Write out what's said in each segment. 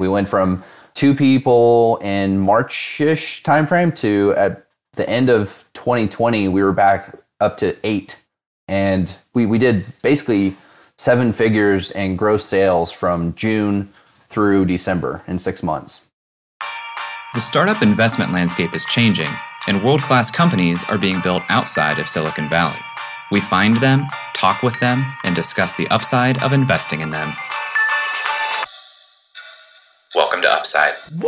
We went from 2 people in March-ish timeframe to at the end of 2020, we were back up to 8. And we did basically 7 figures in gross sales from June through December in 6 months. The startup investment landscape is changing, and world-class companies are being built outside of Silicon Valley. We find them, talk with them, and discuss the upside of investing in them. Welcome to Upside. Woo!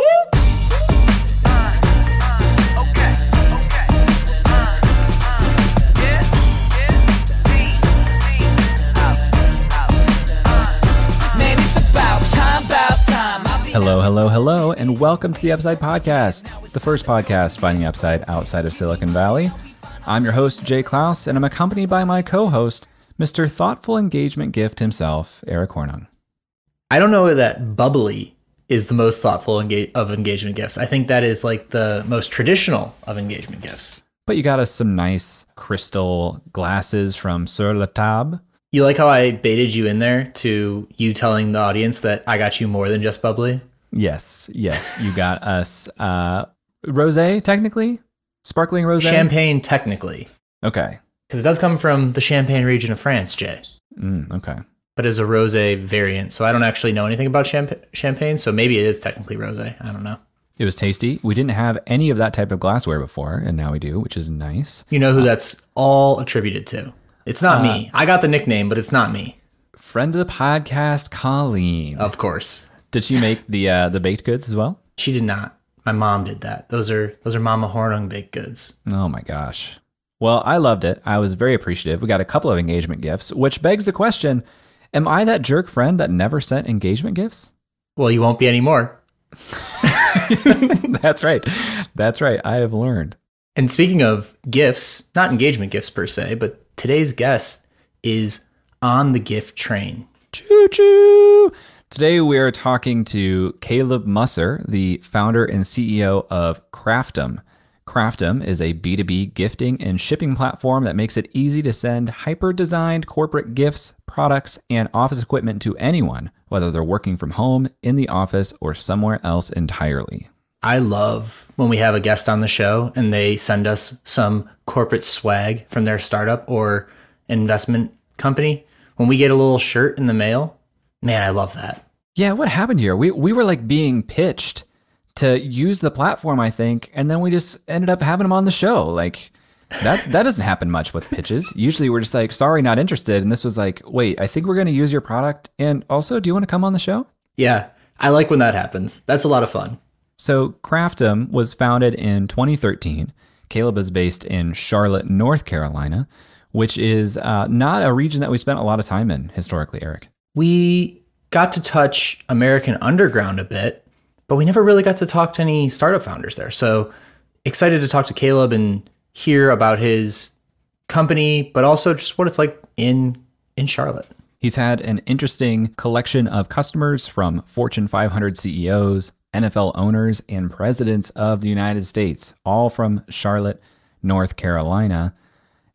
Hello, and welcome to the Upside Podcast, the first podcast finding upside outside of Silicon Valley. I'm your host, Jay Klaus, and I'm accompanied by my co-host, Mr. Thoughtful Engagement Gift himself, Eric Hornung. I don't know that bubbly is the most thoughtful of engagement gifts. I think that is like the most traditional of engagement gifts. But you got us some nice crystal glasses from Sur la Table. You like how I baited you in there to you telling the audience that I got you more than just bubbly? Yes. You got us rosé, technically? Sparkling rosé? Champagne, technically. Okay. Because it does come from the Champagne region of France, Jay. Okay. But it's a rosé variant, so I don't actually know anything about champagne, so maybe it is technically rosé. I don't know. It was tasty. We didn't have any of that type of glassware before, and now we do, which is nice. You know who that's all attributed to? It's not me. I got the nickname, but it's not me. Friend of the podcast, Colleen. Of course. Did she make the baked goods as well? She did not. My mom did that. Those are Mama Hornung baked goods. Oh my gosh. Well, I loved it. I was very appreciative. We got a couple of engagement gifts, which begs the question, am I that jerk friend that never sent engagement gifts? Well, you won't be anymore. That's right. I have learned. And speaking of gifts, not engagement gifts per se, but today's guest is on the gift train. Choo-choo! Today we are talking to Caleb Musser, the founder and CEO of Craftum. Craftum is a B2B gifting and shipping platform that makes it easy to send hyper-designed corporate gifts, products, and office equipment to anyone, whether they're working from home, in the office, or somewhere else entirely. I love when we have a guest on the show and they send us some corporate swag from their startup or investment company. When we get a little shirt in the mail, man, I love that. Yeah, what happened here? We were like being pitched to use the platform, I think, and then we just ended up having them on the show. Like that doesn't happen much with pitches. Usually we're just like, sorry, not interested. And this was like, wait, I think we're going to use your product. And also, do you want to come on the show? Yeah, I like when that happens. That's a lot of fun. So Craftum was founded in 2013. Caleb is based in Charlotte, North Carolina, which is not a region that we spent a lot of time in historically, Eric. We got to touch American Underground a bit, but we never really got to talk to any startup founders there. So excited to talk to Caleb and hear about his company, but also just what it's like in Charlotte. He's had an interesting collection of customers from Fortune 500 CEOs, NFL owners, and presidents of the United States, all from Charlotte, North Carolina.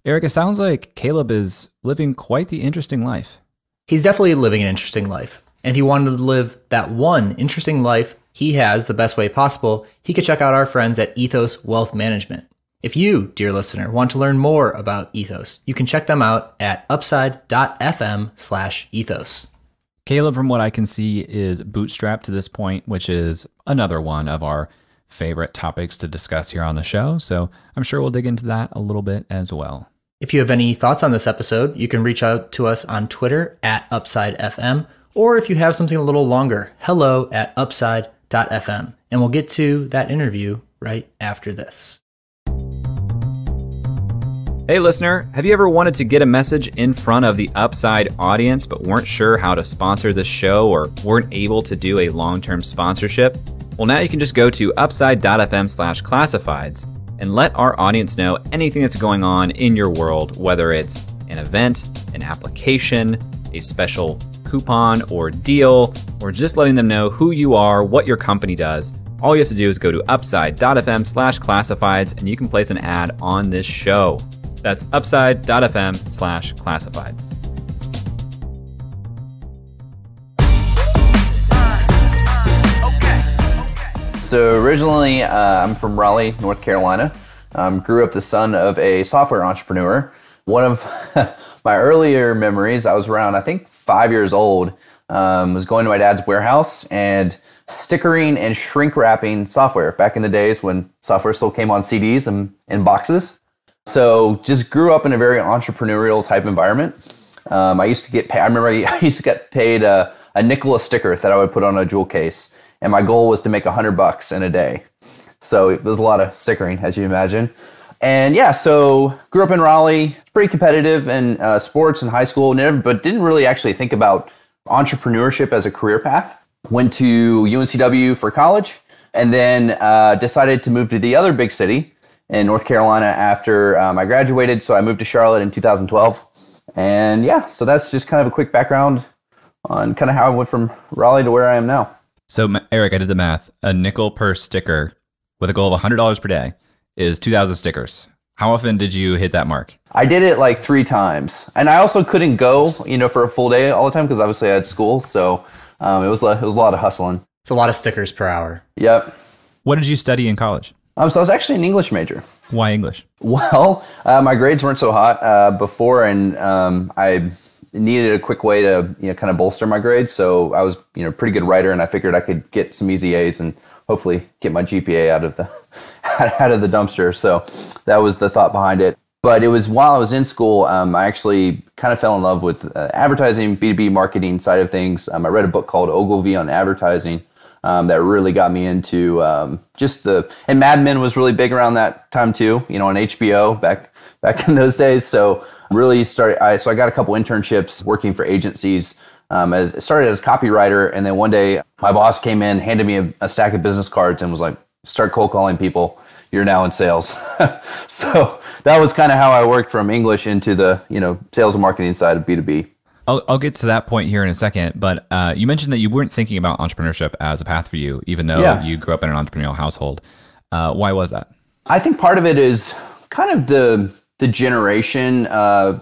Eric, it sounds like Caleb is living quite the interesting life. He's definitely living an interesting life. And if he wanted to live that one interesting life he has the best way possible, he could check out our friends at Ethos Wealth Management. If you, dear listener, want to learn more about Ethos, you can check them out at upside.fm/ethos. Caleb, from what I can see, is bootstrapped to this point, which is another one of our favorite topics to discuss here on the show. So I'm sure we'll dig into that a little bit as well. If you have any thoughts on this episode, you can reach out to us on Twitter at UpsideFM, or if you have something a little longer, hello@upside.fm. And we'll get to that interview right after this. Hey listener, have you ever wanted to get a message in front of the Upside audience but weren't sure how to sponsor this show or weren't able to do a long-term sponsorship? Well, now you can just go to upside.fm/classifieds and let our audience know anything that's going on in your world, whether it's an event, an application, a special coupon or deal, or just letting them know who you are, what your company does. All you have to do is go to upside.fm/classifieds and you can place an ad on this show. That's upside.fm/classifieds. So originally, I'm from Raleigh, North Carolina. Grew up the son of a software entrepreneur. One of my earlier memories, I was around, I think, 5 years old, was going to my dad's warehouse and stickering and shrink wrapping software back in the days when software still came on CDs and in boxes. So just grew up in a very entrepreneurial type environment. I used to get paid, I remember I used to get paid a nickel a sticker that I would put on a jewel case. And my goal was to make $100 in a day. So it was a lot of stickering, as you imagine. And yeah, so grew up in Raleigh, pretty competitive in sports in high school, but didn't really actually think about entrepreneurship as a career path. Went to UNCW for college, and then decided to move to the other big city in North Carolina after I graduated. So I moved to Charlotte in 2012. And yeah, so that's just kind of a quick background on kind of how I went from Raleigh to where I am now. So Eric, I did the math. A nickel per sticker with a goal of $100 per day is 2,000 stickers. How often did you hit that mark? I did it like 3 times. And I also couldn't go, for a full day all the time because obviously I had school. So it was a lot of hustling. It's a lot of stickers per hour. Yep. What did you study in college? So I was actually an English major. Why English? Well, my grades weren't so hot before, and I needed a quick way to kind of bolster my grades. So I was a pretty good writer, and I figured I could get some easy A's and hopefully get my GPA out of the out of the dumpster. So that was the thought behind it. But it was while I was in school, I actually kind of fell in love with advertising, B2B marketing side of things. I read a book called Ogilvy on advertising that really got me into and Mad Men was really big around that time too, on HBO back in those days. So really so I got a couple internships working for agencies. I started as a copywriter, and then one day my boss came in, handed me a stack of business cards and was like, start cold calling people. You're now in sales. So that was kind of how I worked from English into the, sales and marketing side of B2B. I'll get to that point here in a second, but you mentioned that you weren't thinking about entrepreneurship as a path for you, even though you grew up in an entrepreneurial household. Why was that? I think part of it is kind of the generation,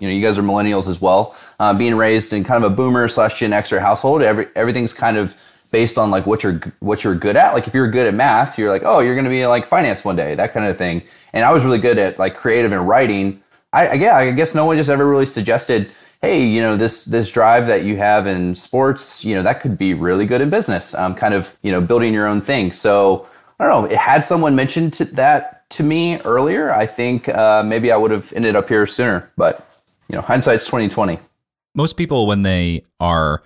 you guys are millennials as well, being raised in kind of a boomer / Gen Xer household. Everything's kind of based on like what you're good at. Like if you're good at math, you're like, oh, you're going to be like finance one day, that kind of thing. And I was really good at like creative and writing. I guess no one just ever really suggested, hey, this drive that you have in sports, that could be really good in business. Kind of, building your own thing. So I don't know, had someone mentioned that to me earlier, I think maybe I would have ended up here sooner, but hindsight's 2020. Most people, when they are,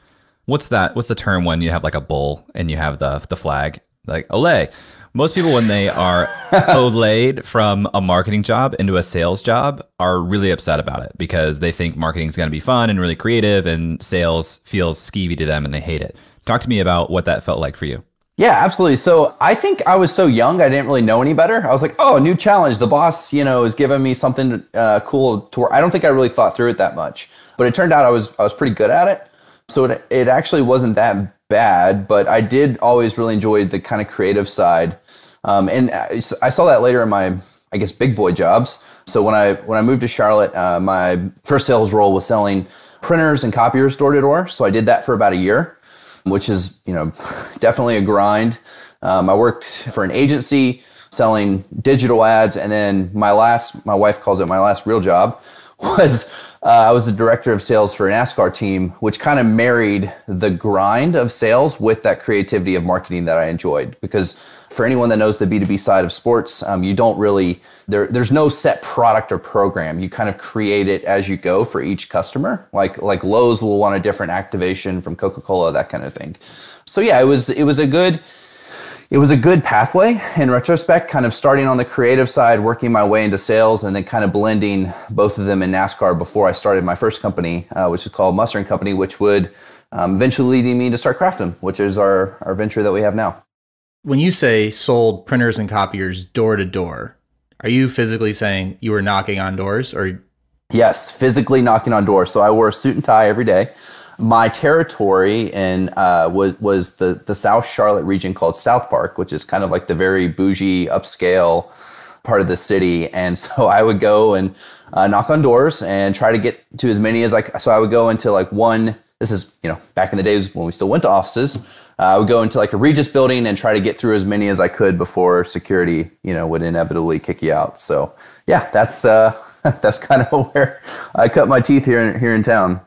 what's the term when you have like a bull and you have the flag, like Olay. Most people, when they are olayed from a marketing job into a sales job, are really upset about it because they think marketing is going to be fun and really creative, and sales feels skeevy to them and they hate it. Talk to me about what that felt like for you. Yeah, absolutely. So I think I was so young, I didn't really know any better. I was like, oh, new challenge. The boss, is giving me something cool to work. I don't think I really thought through it that much, but it turned out I was pretty good at it. So it actually wasn't that bad, but I did always really enjoy the kind of creative side. And I saw that later in my, I guess, big boy jobs. So when I moved to Charlotte, my first sales role was selling printers and copiers door to door. So I did that for about a year, which is, definitely a grind. I worked for an agency selling digital ads. And then my wife calls it my last real job, was I was the director of sales for a NASCAR team, which kind of married the grind of sales with that creativity of marketing that I enjoyed. Because for anyone that knows the B2B side of sports, you don't really, there's no set product or program. You kind of create it as you go for each customer. Like Lowe's will want a different activation from Coca-Cola, that kind of thing. So yeah, it was a good pathway in retrospect, kind of starting on the creative side, working my way into sales, and then kind of blending both of them in NASCAR before I started my first company, which is called Musser & Company, which would eventually lead me to start Craftum, which is our venture that we have now. When you say sold printers and copiers door to door, are you physically saying you were knocking on doors, or? Yes, physically knocking on doors. So I wore a suit and tie every day. My territory was the South Charlotte region called South Park, which is kind of like the very bougie, upscale part of the city. And so I would go and knock on doors and try to get to as many as so I would go into like one this is, back in the days when we still went to offices, I would go into like a Regis building and try to get through as many as I could before security, would inevitably kick you out. So yeah, that's kind of where I cut my teeth here in town.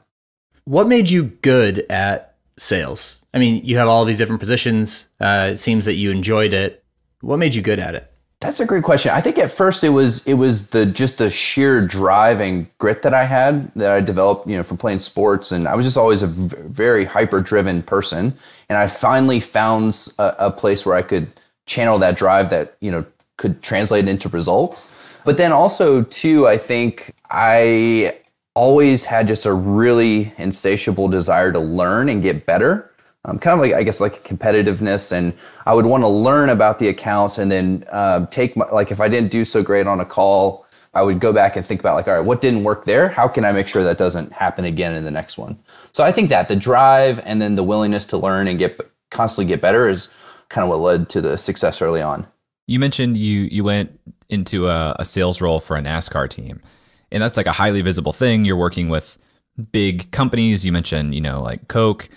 What made you good at sales? I mean, you have all these different positions. It seems that you enjoyed it. What made you good at it? That's a great question. I think at first it was the sheer drive and grit that I had that I developed, from playing sports, and I was just always a very hyper driven person. And I finally found a place where I could channel that drive that could translate into results. But then also too, I think I always had just a really insatiable desire to learn and get better. Kind of like, I guess, like competitiveness. And I would want to learn about the accounts and then if I didn't do so great on a call, I would go back and think about like, all right, what didn't work there? How can I make sure that doesn't happen again in the next one? So I think that the drive and then the willingness to learn and constantly get better is kind of what led to the success early on. You mentioned you went into a sales role for a NASCAR team, and that's like a highly visible thing. You're working with big companies. You mentioned, like Coke.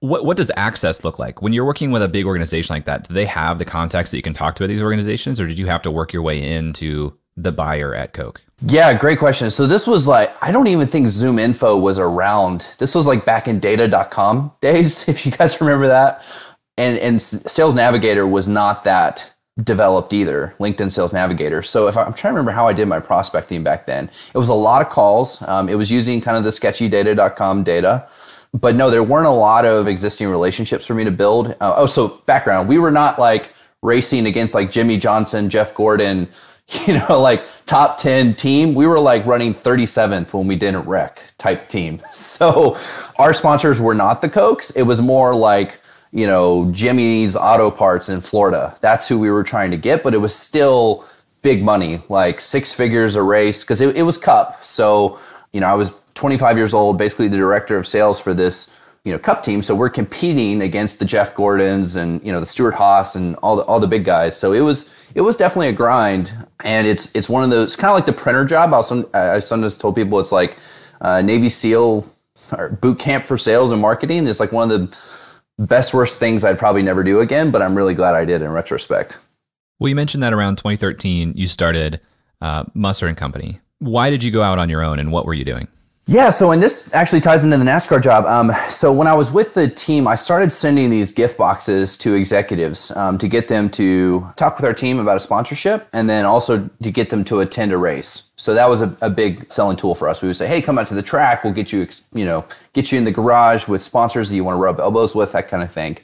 What does access look like when you're working with a big organization like that? Do they have the contacts that you can talk to at these organizations, or did you have to work your way into the buyer at Coke? Yeah, great question. So this was like, I don't even think Zoom Info was around. This was like back in data.com days, if you guys remember that. And Sales Navigator was not that developed either, LinkedIn Sales Navigator. So I'm trying to remember how I did my prospecting back then. It was a lot of calls. It was using kind of the sketchy data.com data. But no, there weren't a lot of existing relationships for me to build. So background, we were not like racing against like Jimmy Johnson, Jeff Gordon, like top 10 team. We were like running 37th when we didn't wreck type team. So our sponsors were not the Cokes. It was more like, Jimmy's Auto Parts in Florida. That's who we were trying to get, but it was still big money, like 6 figures a race, because it was Cup. So, I was 25 years old, basically the director of sales for this, Cup team. So we're competing against the Jeff Gordons and, the Stuart Haas and all the big guys. So it was definitely a grind. And it's one of those, kind of like the printer job. I sometimes told people it's like Navy SEAL or boot camp for sales and marketing. It's like one of the best, worst things I'd probably never do again, but I'm really glad I did in retrospect. Well, you mentioned that around 2013, you started Musser and Company. Why did you go out on your own, and what were you doing? Yeah, so and this actually ties into the NASCAR job. So when I was with the team, I started sending these gift boxes to executives to get them to talk with our team about a sponsorship, and then also to get them to attend a race. So that was a big selling tool for us. We would say, hey, come out to the track. We'll get you, get you in the garage with sponsors that you want to rub elbows with, that kind of thing.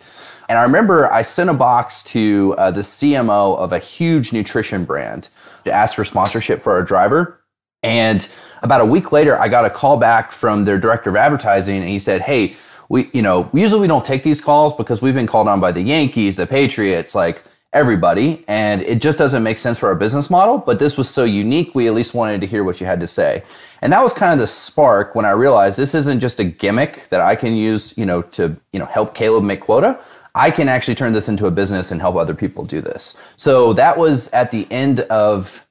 And I remember I sent a box to the CMO of a huge nutrition brand to ask for sponsorship for our driver. And about a week later, I got a call back from their director of advertising, and he said, hey, usually we don't take these calls because we've been called on by the Yankees, the Patriots, like everybody, and it just doesn't make sense for our business model. But this was so unique, we at least wanted to hear what you had to say. And that was kind of the spark when I realized this isn't just a gimmick that I can use, to, help Caleb make quota. I can actually turn this into a business and help other people do this. So that was at the end of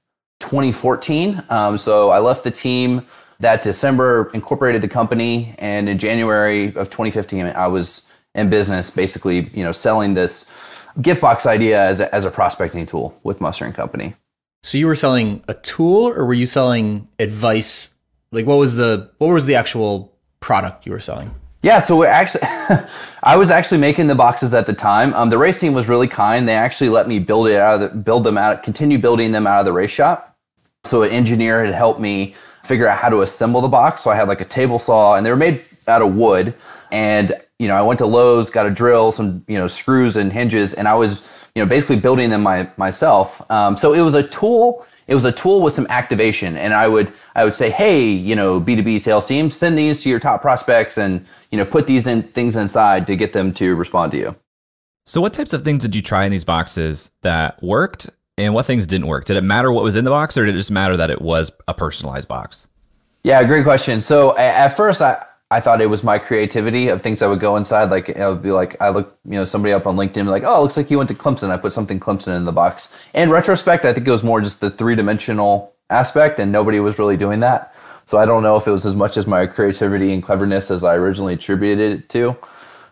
2014. So I left the team that December, incorporated the company, and in January of 2015, I was in business, basically, selling this gift box idea as a prospecting tool with Musser and Company. So you were selling a tool, or were you selling advice? Like, what was the actual product you were selling? Yeah, so I was actually making the boxes at the time. The race team was really kind. They actually let me continue building them out of the race shop. So an engineer had helped me figure out how to assemble the box. So I had like a table saw, and they were made out of wood. And I went to Lowe's, got a drill, some screws and hinges, and I was basically building them myself. So it was a tool. It was a tool with some activation, and I would say, hey, B2B sales team, send these to your top prospects, and put these things inside to get them to respond to you. So what types of things did you try in these boxes that worked, and what things didn't work? Did it matter what was in the box, or did it just matter that it was a personalized box? Yeah, great question. So at first, I thought it was my creativity of things that would go inside. Like, it would be like, I look, somebody up on LinkedIn, like, oh, it looks like you went to Clemson. I put something Clemson in the box. In retrospect, I think it was more just the 3-dimensional aspect, and nobody was really doing that. So I don't know if it was as much as my creativity and cleverness as I originally attributed it to.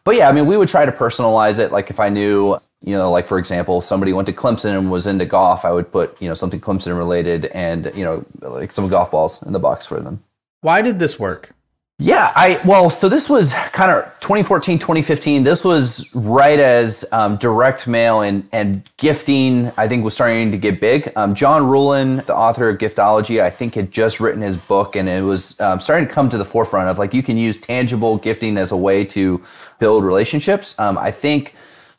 But yeah, I mean, we would try to personalize it. Like if I knew, like for example, somebody went to Clemson and was into golf, I would put, something Clemson related and, like some golf balls in the box for them. Why did this work? Yeah, so this was kind of 2014, 2015. This was right as direct mail and gifting, I think, was starting to get big. John Ruhlin, the author of Giftology, I think had just written his book, and it was starting to come to the forefront of like you can use tangible gifting as a way to build relationships. I think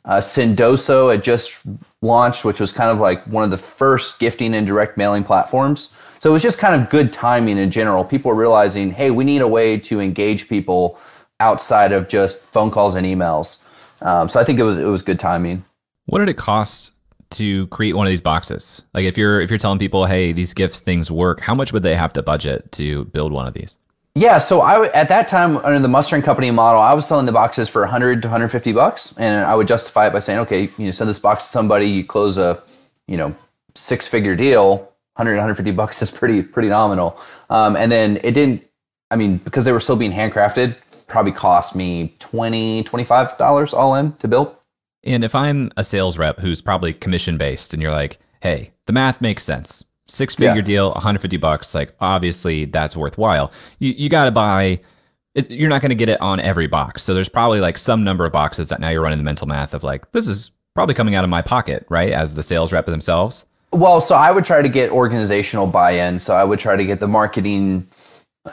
Sendoso had just launched, which was kind of like one of the first gifting and direct mailing platforms. So it was just kind of good timing in general. People were realizing, hey, we need a way to engage people outside of just phone calls and emails. So I think it was good timing. What did it cost to create one of these boxes? Like if you're telling people, hey, these gifts things work, how much would they have to budget to build one of these? Yeah, so at that time under the Musser and Company model, I was selling the boxes for $100 to $150, and I would justify it by saying, okay, send this box to somebody, you close a, 6-figure deal. $100, $150 is pretty nominal. And then it didn't, because they were still being handcrafted, probably cost me $20, $25 all in to build. And if I'm a sales rep who's probably commission based and you're like, hey, the math makes sense. 6-figure deal, $150, like obviously that's worthwhile. You got to buy, you're not going to get it on every box. So there's probably like some number of boxes that now you're running the mental math of like, this is probably coming out of my pocket, right? As the sales rep themselves. Well, so I would try to get organizational buy-in. So I would try to get the marketing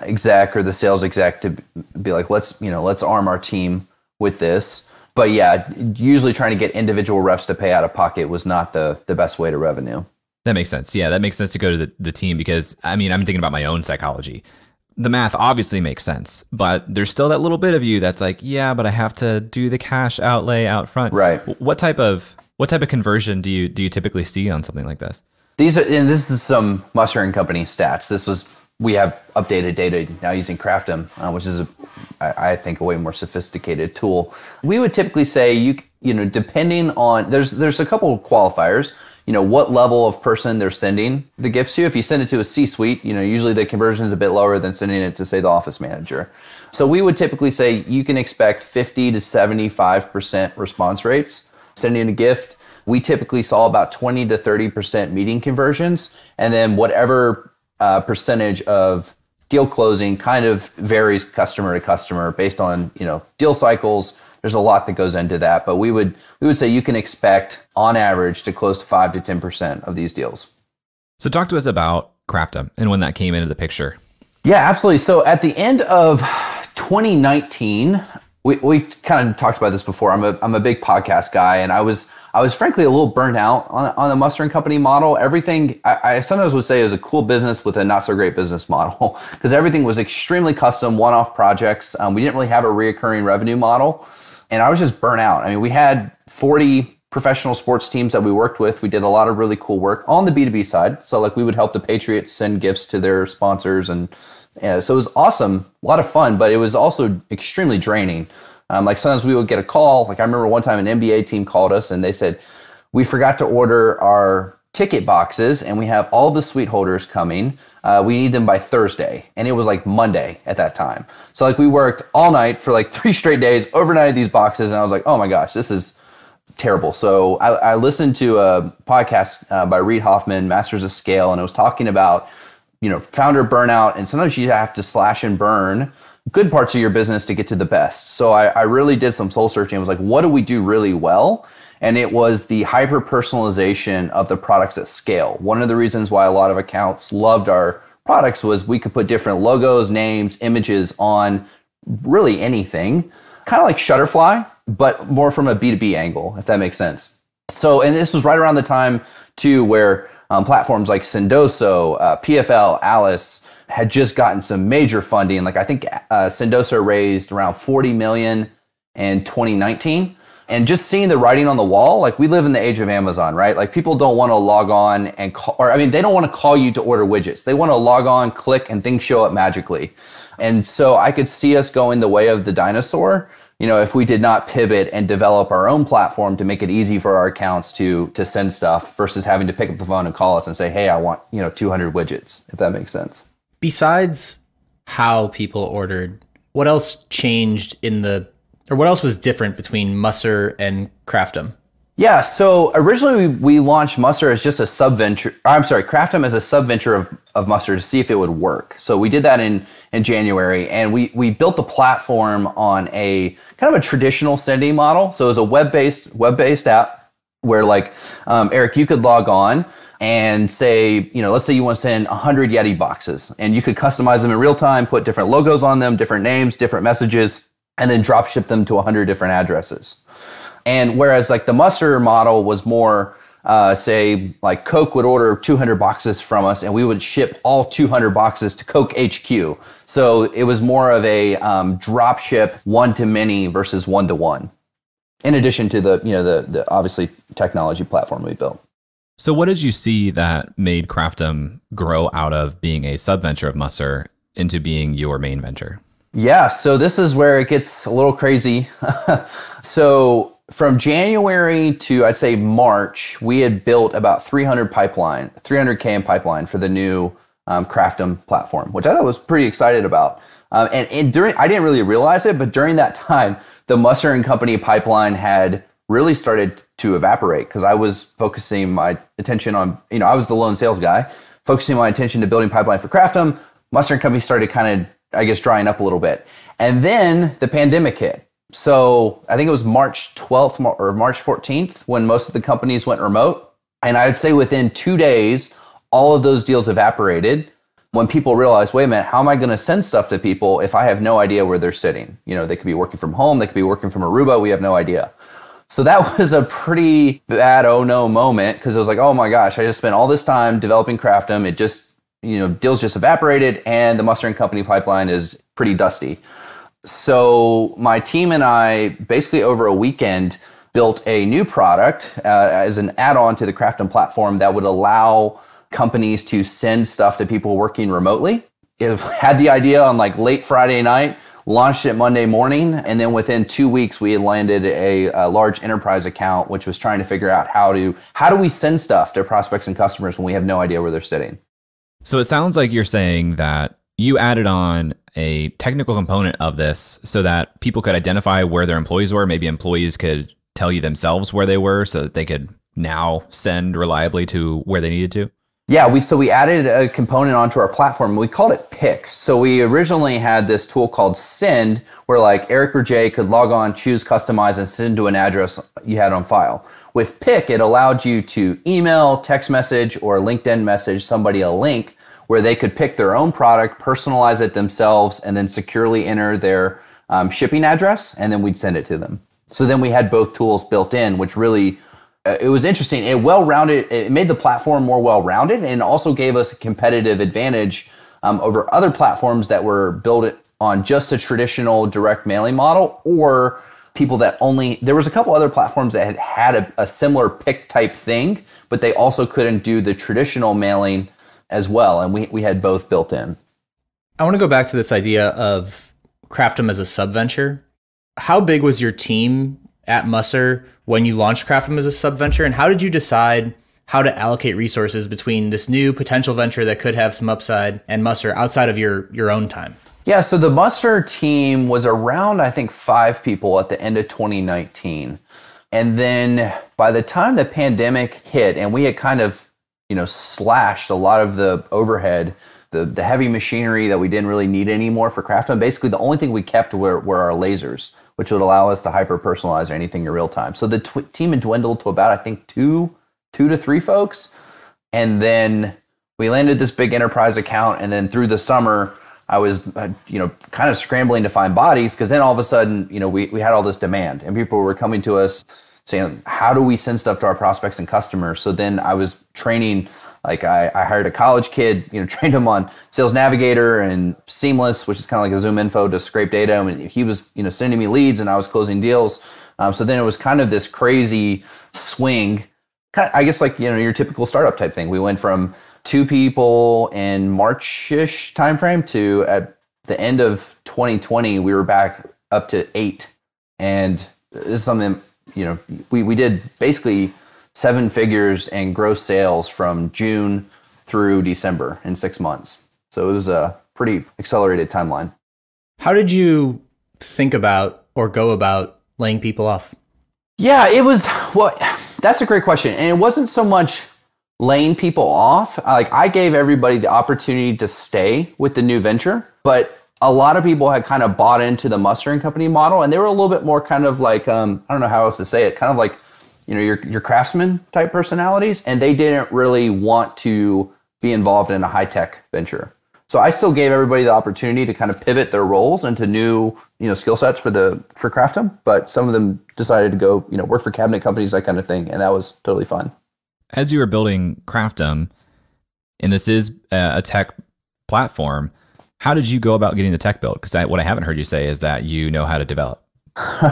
exec or the sales exec to be like, let's arm our team with this. But yeah, usually trying to get individual reps to pay out of pocket was not the best way to revenue. That makes sense. Yeah, that makes sense to go to the team because I'm thinking about my own psychology. The math obviously makes sense, but there's still that little bit of you that's like, yeah, but I have to do the cash outlay out front. Right. What type of conversion do you typically see on something like this? This is some Musser and Company stats. We have updated data now using Craftum, which is I think a way more sophisticated tool. We would typically say depending on there's a couple of qualifiers. What level of person they're sending the gifts to. If you send it to a C-suite, usually the conversion is a bit lower than sending it to, say, the office manager. So we would typically say you can expect 50 to 75% response rates sending a gift. We typically saw about 20 to 30% meeting conversions, and then whatever percentage of deal closing kind of varies customer to customer based on deal cycles. There's a lot that goes into that, but we would say you can expect on average to close to 5 to 10% of these deals. So talk to us about Craftum and when that came into the picture. Yeah, absolutely. So at the end of 2019, we kind of talked about this before. I'm a big podcast guy, and I was frankly a little burnt out on the Musser and Company model. Everything I sometimes would say is a cool business with a not so great business model because everything was extremely custom, one-off projects. We didn't really have a reoccurring revenue model. And I was just burnt out. We had 40 professional sports teams that we worked with. We did a lot of really cool work on the B2B side. So like we would help the Patriots send gifts to their sponsors. And so it was awesome, a lot of fun, but it was also extremely draining. Like sometimes we would get a call. Like I remember one time an NBA team called us and they said, we forgot to order our ticket boxes and we have all the suite holders coming. We need them by Thursday. And it was like Monday at that time. So like we worked all night for like 3 straight days, overnighted these boxes. And I was like, oh my gosh, this is terrible. So I listened to a podcast by Reid Hoffman, Masters of Scale, and it was talking about, founder burnout. And sometimes you have to slash and burn good parts of your business to get to the best. So I really did some soul searching. I was like, what do we do really well? And it was the hyper personalization of the products at scale. One of the reasons why a lot of accounts loved our products was we could put different logos, names, images on really anything, kind of like Shutterfly, but more from a B2B angle, if that makes sense. So, and this was right around the time too, where platforms like Sendoso, PFL, Alice had just gotten some major funding. Like I think Sendoso raised around 40 million in 2019. And just seeing the writing on the wall, like we live in the age of Amazon, right? Like people don't want to log on and call, they don't want to call you to order widgets. They want to log on, click, and things show up magically. And so I could see us going the way of the dinosaur, if we did not pivot and develop our own platform to make it easy for our accounts to send stuff versus having to pick up the phone and call us and say, hey, I want, 200 widgets, if that makes sense. Besides how people ordered. What else changed or what else was different between Musser and Craftum? Yeah, so originally we launched Musser as just a subventure. I'm sorry, Craftum as a subventure of Musser to see if it would work. So we did that in January, and we built the platform on a kind of a traditional sending model. So it was a web-based app where, like, Eric, you could log on and say, let's say you want to send 100 Yeti boxes, and you could customize them in real time, put different logos on them, different names, different messages, and then drop ship them to 100 different addresses. And whereas like the Musser model was more, say like Coke would order 200 boxes from us and we would ship all 200 boxes to Coke HQ. So it was more of a drop ship one-to-many versus one-to-one. In addition to the obviously technology platform we built. So what did you see that made Craftum grow out of being a subventure of Musser into being your main venture? Yeah, so this is where it gets a little crazy. So from January to, I'd say, March, we had built about 300K in pipeline for the new Craftum platform, which I thought was pretty excited about. And during, I didn't really realize it, but during that time, the Musser and Company pipeline had really started to evaporate because I was focusing my attention on, I was the lone sales guy, focusing my attention to building pipeline for Craftum. Musser and Company started kind of, I guess, drying up a little bit. And then the pandemic hit. So I think it was March 12th or March 14th when most of the companies went remote. And I'd say within 2 days, all of those deals evaporated when people realized, wait a minute, how am I going to send stuff to people if I have no idea where they're sitting? They could be working from home. They could be working from Aruba. We have no idea. So that was a pretty bad oh no moment because it was like, oh my gosh, I just spent all this time developing Craftum. It just, deals just evaporated and the Musser and Company pipeline is pretty dusty. So my team and I basically over a weekend built a new product as an add-on to the Craftum platform that would allow companies to send stuff to people working remotely. It had the idea on like late Friday night, launched it Monday morning, and then within 2 weeks we had landed a large enterprise account which was trying to figure out how do we send stuff to prospects and customers when we have no idea where they're sitting. So it sounds like you're saying that you added on a technical component of this so that people could identify where their employees were. Maybe employees could tell you themselves where they were so that they could now send reliably to where they needed to. Yeah, we added a component onto our platform. We called it Pick. So we originally had this tool called Send, where like Eric or Jay could log on, choose, customize, and send to an address you had on file. With Pick, it allowed you to email, text message, or LinkedIn message somebody a link where they could pick their own product, personalize it themselves, and then securely enter their shipping address, and then we'd send it to them. So then we had both tools built in, which really, it was interesting. It made the platform more well-rounded and also gave us a competitive advantage over other platforms that were built on just a traditional direct mailing model or people that there was a couple other platforms that had a similar pick type thing, but they also couldn't do the traditional mailing as well. And we had both built in. I want to go back to this idea of Craftum as a subventure. How big was your team at Musser when you launched Craftum as a subventure? And how did you decide how to allocate resources between this new potential venture that could have some upside and Musser outside of your own time? Yeah, so the Musser team was around, I think, 5 people at the end of 2019. And then by the time the pandemic hit and we had kind of slashed a lot of the overhead, the heavy machinery that we didn't really need anymore for Craftum. Basically, the only thing we kept were our lasers, which would allow us to hyper-personalize anything in real time. So the team had dwindled to about, I think, two to 3 folks. And then we landed this big enterprise account. And then through the summer, I was, kind of scrambling to find bodies because then all of a sudden, we had all this demand and people were coming to us saying, how do we send stuff to our prospects and customers? So then I was training, like I hired a college kid, trained him on Sales Navigator and Seamless, which is kind of like a Zoom info to scrape data. I mean, he was, sending me leads and I was closing deals. So then it was kind of this crazy swing, kind of, I guess like, your typical startup type thing. We went from 2 people in March-ish timeframe to at the end of 2020, we were back up to 8. And this is something, we did basically 7 figures in gross sales from June through December in 6 months. So it was pretty accelerated timeline. How did you think about or go about laying people off? Yeah, that's a great question. And it wasn't so much laying people off. Like, I gave everybody the opportunity to stay with the new venture, but a lot of people had kind of bought into the Musser and Company model, and they were a little bit more kind of like, I don't know how else to say it, kind of like, your craftsman type personalities, and they didn't really want to be involved in a high-tech venture. So I still gave everybody the opportunity to kind of pivot their roles into new, skill sets for Craftum, but some of them decided to go, work for cabinet companies, that kind of thing, and that was totally fun. As you were building Craftum, and this is a tech platform, how did you go about getting the tech built? Because what I haven't heard you say is that you know how to develop.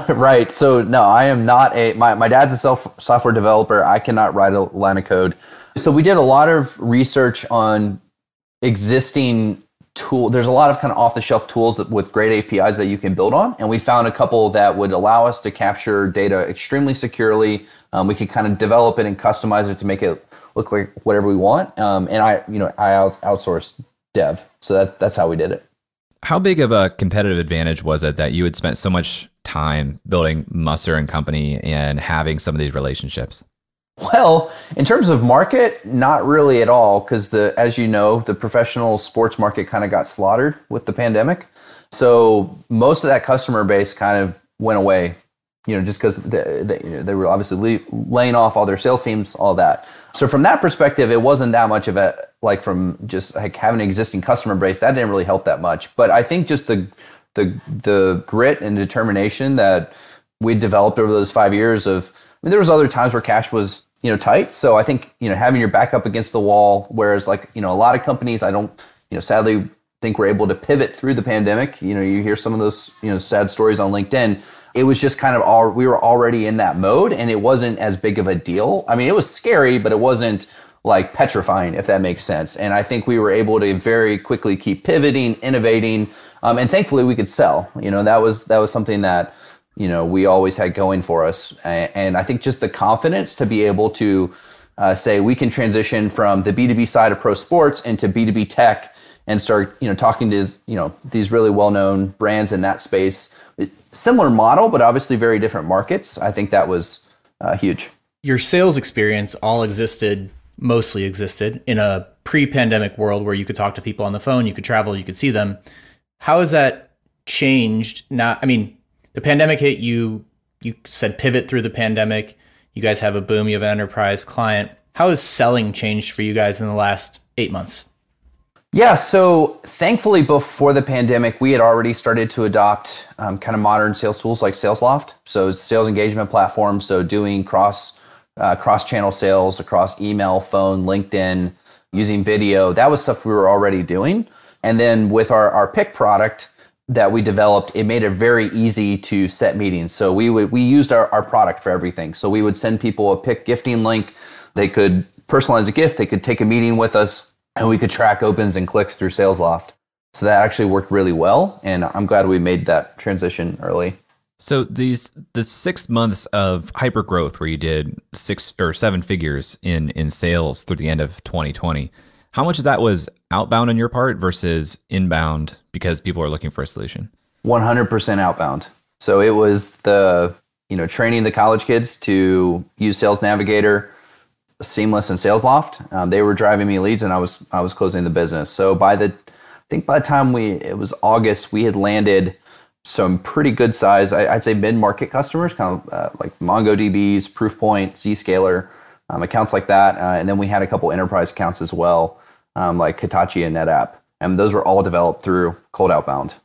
Right. So no, I am not my dad's a software developer. I cannot write a line of code. So we did a lot of research on existing tool. There's a lot of kind of off the shelf tools with great APIs that you can build on. And we found a couple that would allow us to capture data extremely securely. We could kind of develop it and customize it to make it look like whatever we want. And I outsourced dev. So that's how we did it. How big of a competitive advantage was it that you had spent so much time building Musser and Company and having some of these relationships? Well, in terms of market, not really at all, because as you know, the professional sports market kind of got slaughtered with the pandemic. So most of that customer base kind of went away, just because they were obviously laying off all their sales teams, all that. So from that perspective, it wasn't that much of from just like having an existing customer base, that didn't really help that much. But I think just the grit and determination that we developed over those 5 years there was other times where cash was, tight. So I think, having your back up against the wall, whereas a lot of companies, I don't, sadly think we're able to pivot through the pandemic. You hear some of those, sad stories on LinkedIn. It was just kind of we were already in that mode, and it wasn't as big of a deal. I mean, it was scary, but it wasn't like petrifying, if that makes sense. And I think we were able to very quickly keep pivoting, innovating, and thankfully we could sell. That was something that we always had going for us. And I think just the confidence to be able to say we can transition from the B2B side of pro sports into B2B tech and start, talking to, these really well-known brands in that space. Similar model, but obviously very different markets. I think that was huge. Your sales experience mostly existed in a pre-pandemic world where you could talk to people on the phone, you could travel, you could see them. How has that changed now? I mean, the pandemic hit, you said pivot through the pandemic. You guys have a boom, you have an enterprise client. How has selling changed for you guys in the last 8 months? Yeah, so thankfully before the pandemic, we had already started to adopt kind of modern sales tools like SalesLoft. So sales engagement platform, so doing cross-channel sales across email, phone, LinkedIn, using video. That was stuff we were already doing. And then with our pick product that we developed, it made it very easy to set meetings. So we used our product for everything. So we would send people a pick gifting link. They could personalize a gift. They could take a meeting with us, and we could track opens and clicks through SalesLoft. So that actually worked really well. And I'm glad we made that transition early. So the 6 months of hyper growth where you did 6 or 7 figures in sales through the end of 2020, how much of that was outbound on your part versus inbound because people are looking for a solution? 100% outbound. So it was training the college kids to use Sales Navigator, Seamless, and SalesLoft. They were driving me leads, and I was closing the business. So by the time it was August, we had landed some pretty good size, I'd say mid-market customers, kind of like MongoDBs, Proofpoint, Zscaler, accounts like that. And then we had a couple enterprise accounts as well, like Hitachi and NetApp. And those were all developed through cold outbound.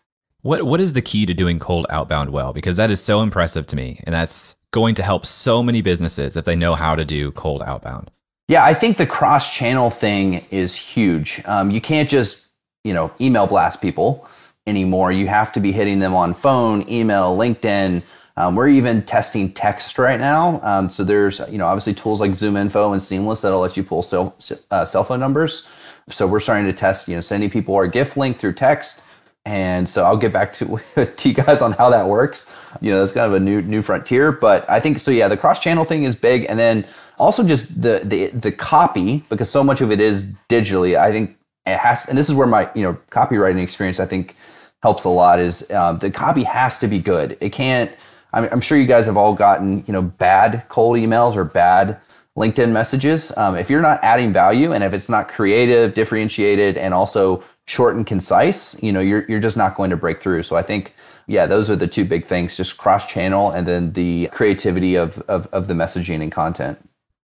What is the key to doing cold outbound well? Because that is so impressive to me. And that's going to help so many businesses if they know how to do cold outbound. Yeah, I think the cross-channel thing is huge. You can't just, email blast people anymore. You have to be hitting them on phone, email, LinkedIn. We're even testing text right now. So there's, obviously tools like ZoomInfo and Seamless that'll let you pull cell phone numbers. So we're starting to test, sending people our gift link through text. And so I'll get back to you guys on how that works. That's kind of a new frontier. But I think so. Yeah, the cross-channel thing is big, and then also just the copy, because so much of it is digitally. I think it has, and this is where my, copywriting experience, I think, helps a lot, is the copy has to be good. It can't, I'm sure you guys have all gotten, bad cold emails or bad LinkedIn messages. If you're not adding value, and if it's not creative, differentiated, and also short and concise, you're just not going to break through. So I think, those are the two big things, just cross-channel and then the creativity of the messaging and content.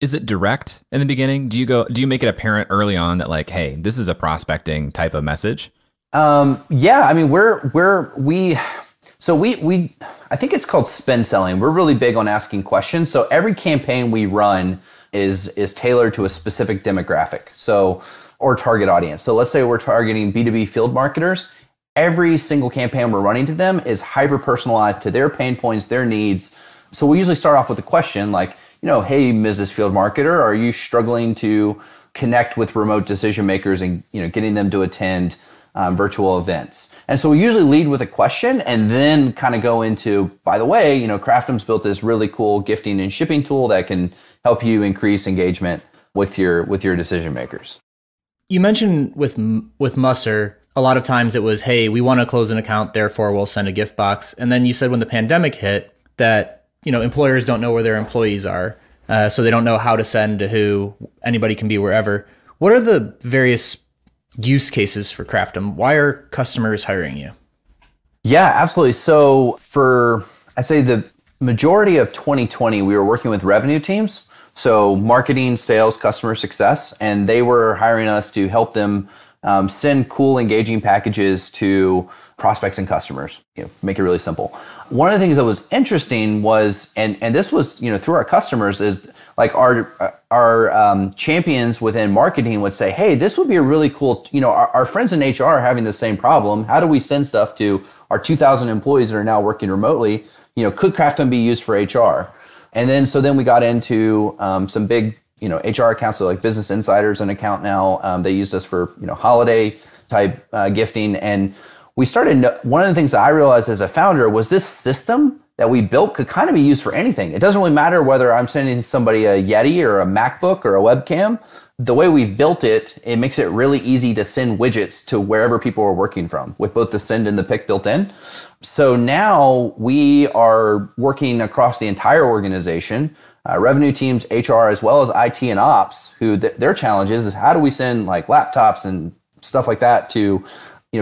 Is it direct in the beginning? Do you make it apparent early on that like, hey, this is a prospecting type of message? I mean, I think it's called spin selling. We're really big on asking questions. So every campaign we run is tailored to a specific demographic. Or target audience. So let's say we're targeting B2B field marketers. Every single campaign we're running to them is hyper personalized to their pain points, their needs. So we usually start off with a question like, hey, Mrs. Field Marketer, are you struggling to connect with remote decision makers and getting them to attend virtual events? And so we usually lead with a question and then kind of go into, by the way, Craftum's built this really cool gifting and shipping tool that can help you increase engagement with your decision makers. You mentioned with Musser, a lot of times it was, hey, we want to close an account, therefore we'll send a gift box. And then you said when the pandemic hit that, employers don't know where their employees are. So they don't know how to send to who. Anybody can be wherever. What are the various use cases for Craftum? Why are customers hiring you? Yeah, absolutely. So I'd say the majority of 2020, we were working with revenue teams. So marketing, sales, customer success, and they were hiring us to help them send cool, engaging packages to prospects and customers. Make it really simple. One of the things that was interesting was, and this was through our customers, is like our champions within marketing would say, hey, this would be a really cool. Our friends in HR are having the same problem. How do we send stuff to our 2,000 employees that are now working remotely? Could Craftum be used for HR? And then we got into some big HR accounts, so like Business Insider's an account now. They used us for holiday type gifting, and we started. One of the things that I realized as a founder was this system that we built could kind of be used for anything. It doesn't really matter whether I'm sending somebody a Yeti or a MacBook or a webcam. The way we've built it, it makes it really easy to send widgets to wherever people are working from, with both the send and the pick built in. So now we are working across the entire organization, revenue teams, HR, as well as IT and ops, who their challenge is how do we send like laptops and stuff like that to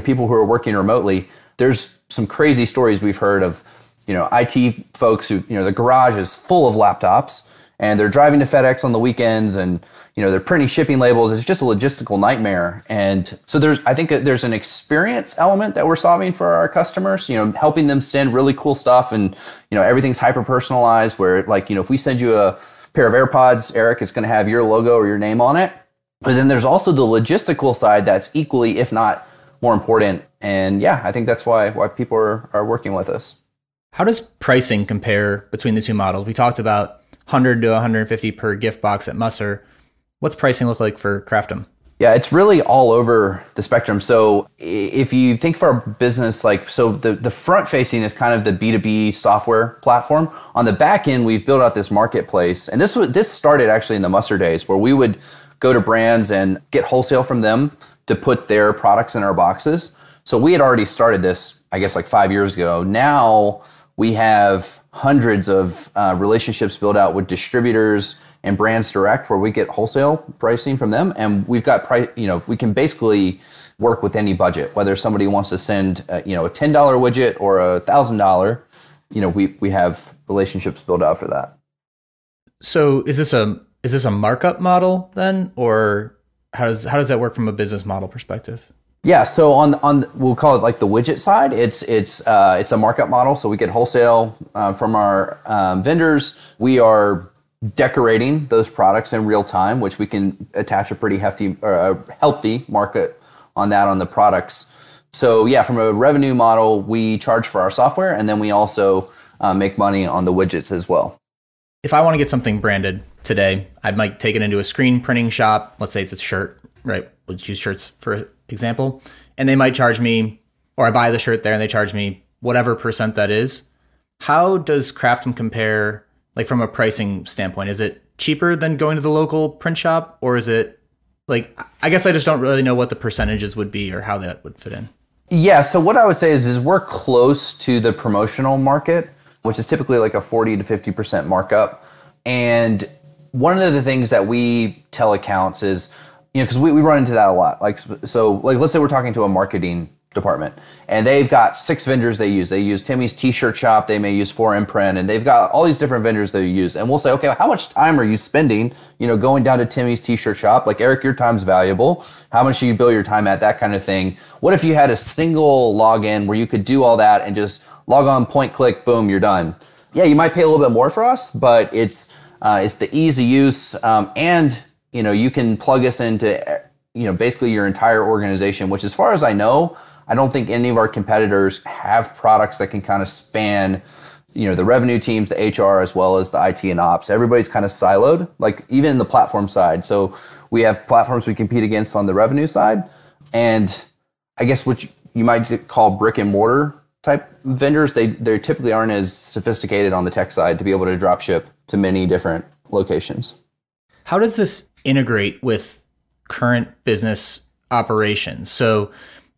people who are working remotely. There's some crazy stories we've heard of IT folks who the garage is full of laptops and they're driving to FedEx on the weekends and they're printing shipping labels. It's just a logistical nightmare. And so I think there's an experience element that we're solving for our customers, helping them send really cool stuff. And, everything's hyper personalized where like, if we send you a pair of AirPods, Eric, it's going to have your logo or your name on it. But then there's also the logistical side that's equally, if not more important. And I think that's why people are working with us. How does pricing compare between the two models? We talked about 100 to 150 per gift box at Musser. What's pricing look like for Craftum? Yeah, it's really all over the spectrum. So if you think for our business, the front facing is kind of the B2B software platform. On the back end, we've built out this marketplace. And this started actually in the Musser days where we would go to brands and get wholesale from them to put their products in our boxes. So we had already started this, I guess, like 5 years ago. Now we have hundreds of relationships built out with distributors and brands direct where we get wholesale pricing from them. And we've got we can basically work with any budget, whether somebody wants to send a $10 widget or a $1,000, we have relationships built out for that. So is this a markup model then, or how does that work from a business model perspective? Yeah, so on we'll call it like the widget side. It's a markup model. So we get wholesale from our vendors. We are decorating those products in real time, which we can attach a pretty hefty or a healthy market on that on the products. So from a revenue model, we charge for our software, and then we also make money on the widgets as well. If I want to get something branded today, I might take it into a screen printing shop. Let's say it's a shirt, right? Let's use shirts for example. And they might charge me, or I buy the shirt there and they charge me whatever percent that is. How does Craftum compare, like from a pricing standpoint? Is it cheaper than going to the local print shop, or is it Like, I guess I just don't really know what the percentages would be or how that would fit in. Yeah, so what I would say is we're close to the promotional market, which is typically like a 40 to 50% markup. And one of the things that we tell accounts is, because we run into that a lot. Like, so like, let's say we're talking to a marketing department and they've got 6 vendors they use. They use Timmy's t-shirt shop, they may use 4Imprint, and they've got all these different vendors they use. And we'll say, okay, how much time are you spending, going down to Timmy's t-shirt shop? Like, Eric, your time's valuable. How much do you bill your time at? That kind of thing. What if you had a single login where you could do all that and just log on, point, click, boom, you're done? Yeah, you might pay a little bit more for us, but it's the easy use, and you can plug us into basically your entire organization, which, as far as I know, I don't think any of our competitors have products that can kind of span, the revenue teams, the HR, as well as the IT and ops. Everybody's kind of siloed, like even the platform side. So we have platforms we compete against on the revenue side, and I guess what you might call brick and mortar type vendors, they typically aren't as sophisticated on the tech side to be able to drop ship to many different locations. How does this integrate with current business operations? So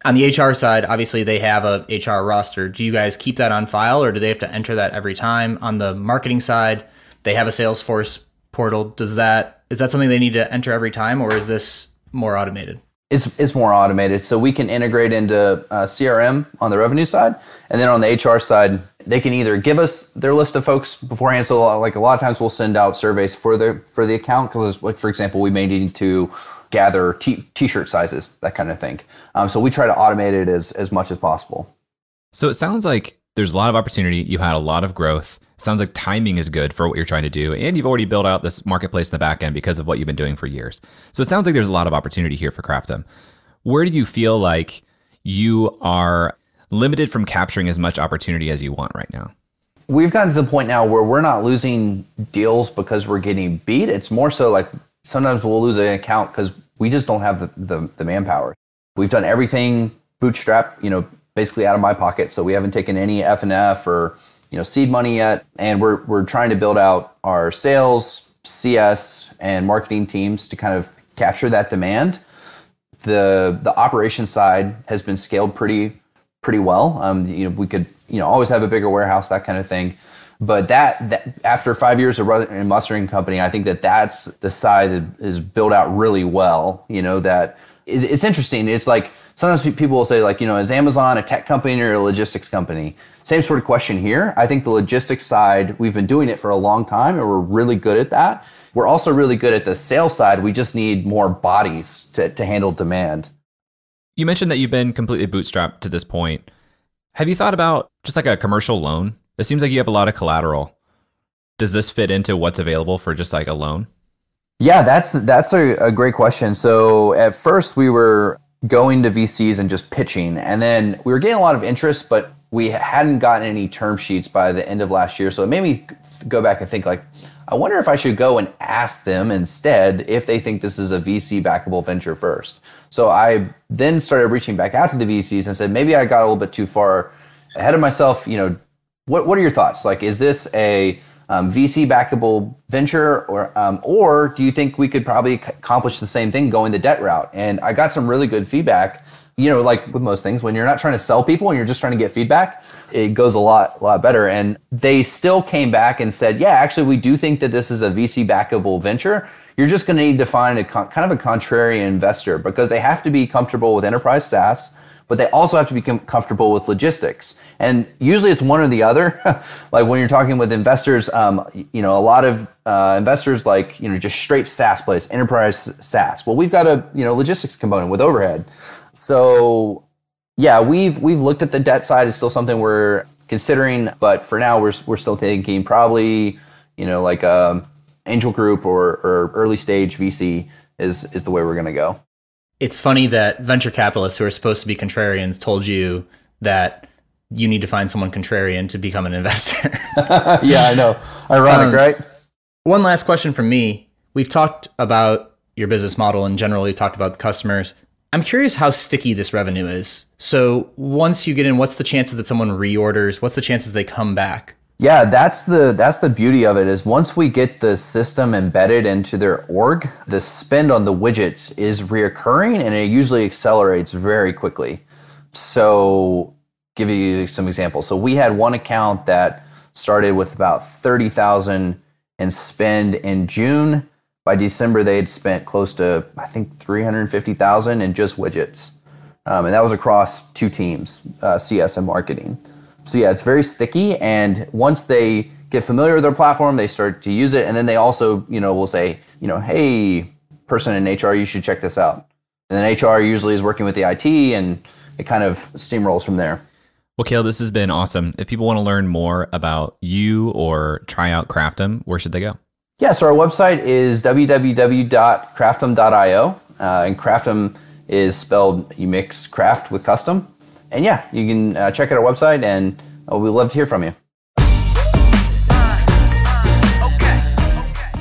on the HR side, obviously they have a HR roster. Do you guys keep that on file, or do they have to enter that every time? On the marketing side, they have a Salesforce portal. Is that something they need to enter every time, or is this more automated? It's more automated. So we can integrate into CRM on the revenue side, and then on the HR side, they can either give us their list of folks beforehand. So like a lot of times we'll send out surveys for the account, because, like, for example, we may need to gather t-shirt sizes, that kind of thing. So we try to automate it as much as possible. So it sounds like there's a lot of opportunity. You had a lot of growth. Sounds like timing is good for what you're trying to do. And you've already built out this marketplace in the back end because of what you've been doing for years. So it sounds like there's a lot of opportunity here for Craftum. Where do you feel like you are limited from capturing as much opportunity as you want right now? We've gotten to the point now where we're not losing deals because we're getting beat. It's more so like sometimes we'll lose an account because we just don't have the manpower. We've done everything bootstrap, basically out of my pocket. So we haven't taken any F&F or seed money yet. And we're trying to build out our sales, CS, and marketing teams to kind of capture that demand. The operations side has been scaled pretty well. We could always have a bigger warehouse, that kind of thing. But that after 5 years of running a mustering company, I think that's the side that is built out really well. That it's interesting. It's like sometimes people will say, like, is Amazon a tech company or a logistics company? Same sort of question here. I think the logistics side, we've been doing it for a long time and we're really good at that. We're also really good at the sales side. We just need more bodies to handle demand. You mentioned that you've been completely bootstrapped to this point. Have you thought about just like a commercial loan? It seems like you have a lot of collateral. Does this fit into what's available for just like a loan? Yeah, that's a great question. So at first we were going to VCs and just pitching, and then we were getting a lot of interest, but we hadn't gotten any term sheets by the end of last year. So it made me go back and think, like, I wonder if I should go and ask them instead if they think this is a VC backable venture first. So I then started reaching back out to the VCs and said, maybe I got a little bit too far ahead of myself. What are your thoughts? Like, is this a VC backable venture, or do you think we could probably accomplish the same thing going the debt route? And I got some really good feedback. Like with most things, when you're not trying to sell people and you're just trying to get feedback, it goes a lot better. And they still came back and said, yeah, actually, we do think that this is a VC backable venture. You're just going to need to find a kind of a contrarian investor, because they have to be comfortable with enterprise SaaS, but they also have to be comfortable with logistics. And usually it's one or the other. Like when you're talking with investors, a lot of investors like, just straight SaaS plays, enterprise SaaS. Well, we've got a, logistics component with overhead. So yeah, we've looked at the debt side. It's still something we're considering, but for now we're still thinking probably, like a angel group or early stage VC is the way we're going to go. It's funny that venture capitalists who are supposed to be contrarians told you that you need to find someone contrarian to become an investor. Yeah, I know. Ironic, right? One last question from me. We've talked about your business model in general. We've talked about the customers. I'm curious how sticky this revenue is. So once you get in, what's the chances that someone reorders? What's the chances they come back? Yeah, that's the beauty of it is once we get the system embedded into their org, the spend on the widgets is reoccurring and it usually accelerates very quickly. So give you some examples. So we had one account that started with about 30,000 in spend in June. By December, they had spent close to, I think, 350,000 in just widgets. And that was across 2 teams, CS and marketing. So yeah, it's very sticky. And once they get familiar with their platform, they start to use it. And then they also, will say, hey, person in HR, you should check this out. And then HR usually is working with the IT and it kind of steamrolls from there. Well, Caleb, this has been awesome. If people want to learn more about you or try out Craftum, where should they go? Yeah, so our website is www.craftum.io. And Craftum is spelled, you mix craft with custom. And yeah, you can check out our website and we'd love to hear from you.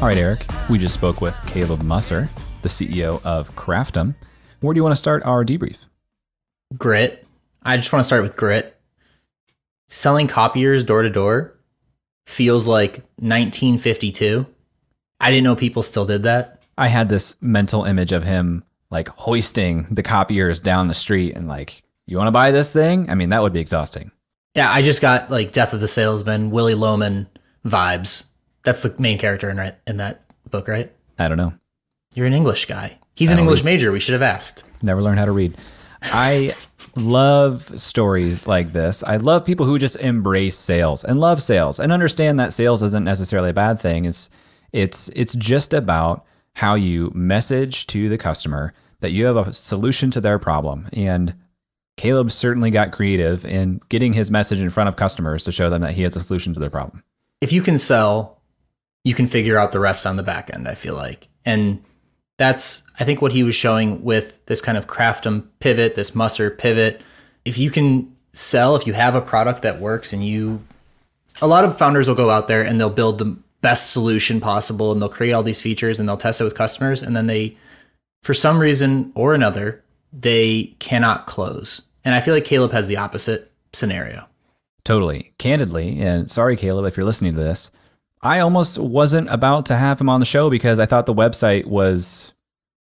All right, Eric, we just spoke with Caleb Musser, the CEO of Craftum. Where do you want to start our debrief? Grit. I just want to start with grit. Selling copiers door to door feels like 1952. I didn't know people still did that. I had this mental image of him like hoisting the copiers down the street and like, you want to buy this thing? I mean, that would be exhausting. Yeah, I just got like Death of the Salesman, Willy Loman vibes. That's the main character in that book, right? I don't know. You're an English guy. He's an English major. We should have asked. Never learned how to read. I love stories like this. I love people who just embrace sales and love sales and understand that sales isn't necessarily a bad thing. It's just about how you message to the customer that you have a solution to their problem. And Caleb certainly got creative in getting his message in front of customers to show them that he has a solution to their problem. If you can sell, you can figure out the rest on the back end, I feel like. And that's, I think, what he was showing with this kind of Craftum pivot, this Musser pivot. If you can sell, if you have a product that works a lot of founders will go out there and they'll build the best solution possible and they'll create all these features and they'll test it with customers. And then they, for some reason or another, they cannot close. And I feel like Caleb has the opposite scenario. Totally. Candidly, and sorry, Caleb, if you're listening to this, I almost wasn't about to have him on the show because I thought the website was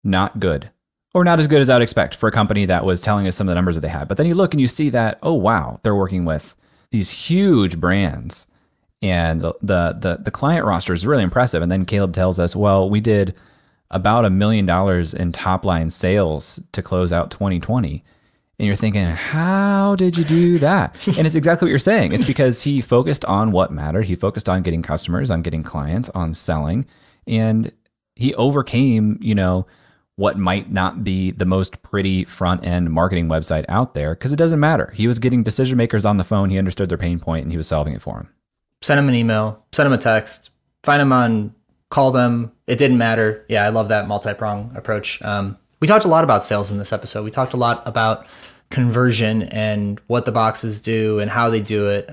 not good or not as good as I'd expect for a company that was telling us some of the numbers that they had. But then you look and you see that, oh, wow, they're working with these huge brands and the client roster is really impressive. And then Caleb tells us, well, we did about $1 million in top line sales to close out 2020. And you're thinking, how did you do that? And it's exactly what you're saying. It's because he focused on what mattered. He focused on getting customers, on getting clients, on selling. And he overcame, what might not be the most pretty front end marketing website out there because it doesn't matter. He was getting decision makers on the phone. He understood their pain point and he was solving it for them. Send him an email, send him a text, find him on, call them. It didn't matter. Yeah, I love that multi-prong approach. We talked a lot about sales in this episode. We talked a lot about conversion and what the boxes do and how they do it.